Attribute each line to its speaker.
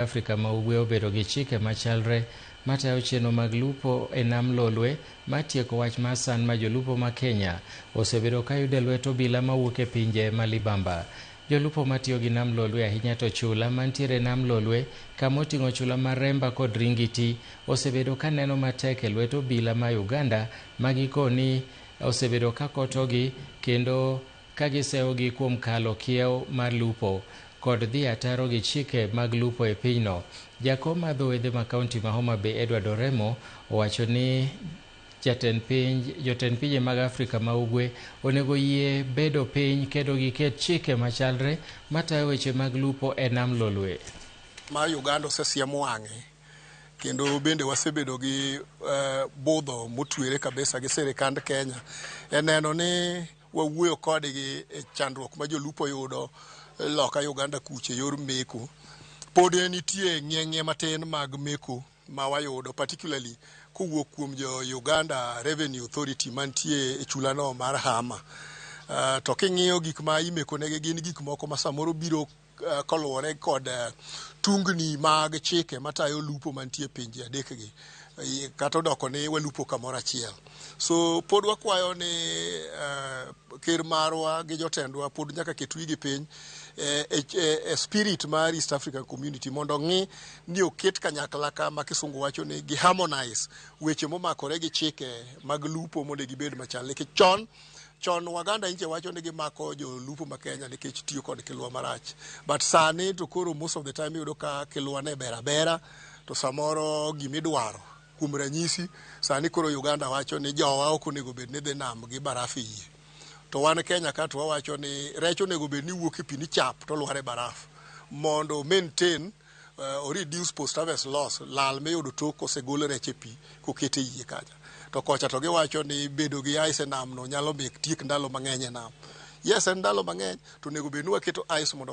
Speaker 1: Afrika ma ugwe obedo gi chike machalre matayo chenro mag lupo e nam Lolwe matieko wach mar san ma jolupo ma Kenya osebedo ka yudo lwet obila mawuok e pinje malibamba. Jolupo matiyo gi nam Lolwe ahinya to chula mantiere nam Lolwe kama oting'o chula mar Remba kod Ringiti osebedo ka neno matek e lwet obila ma Uganda magikoni osebedo ka kotogi kendo ka gisewogi kuom kalo kiew mar lupo kod dhi ataro gi chike mag lupo e pinyno. Jakom mar dho wedhe ma kaunti ma Homa Bay Edward Oremo owacho ni jotend pinje mag Afrika ma ugwe onego yie bedo piny kendo giket chike machalre matayo weche mag lupo e nam Lolwe.
Speaker 2: Ma Uganda osesiemo wang'e kendo bende wasebedo gi budho motwere kabisa gi sirikand Kenya neno ni wawuoyo kodgi e chandruok ma jolupo yudo loka Uganda kuche yor meko. Pod nitie ng'eng'e matin mag meko ma wayudo particularly kowuok kuom jo Uganda Revenue Authority mantie e chulano mar Hama. To king'iyo gik ma imeko negi gin gik moko ma samoro biro koluwore kod tungni mag chike matayo lupo mantie pinje adekgi kata odoko ni walupo kamoro achiel. So pod wakwayo ni ker marwa gi jotendwa pod nyaka ket wigi piny e spirit mar East African Community mondo ng'i ni oket kanyakla ka ma kisungu wacho ni gi harmonize weche momakore gi chike mag lupo mondo gibed machal. Nikech chon Waganda inche wacho ni gimako jo lupo ma Kenya nikech tiyo kod kilwa marach. But sani to koro most of the time yudo ka kilwa ne bera to samoro gimidwaro kuom ranyisi sani koro Uganda wacho ni jowa ok onego bed ni dhi nam gi barafu yie. To wan Kenya ka to wawacho ni rech onego bed ni wuok e pi ni chap to lware barafu mondo maintain or reduce post harvest loss lal miyudo tok kosegol rech e pi kokete yie kacha. To kocha to giwacho ni bedo gi ice e nam no nyalo miyo tiek ndalo mang'eny e nam. Yes, en ndalo mang'eny to onego bed ni waketo ice mondo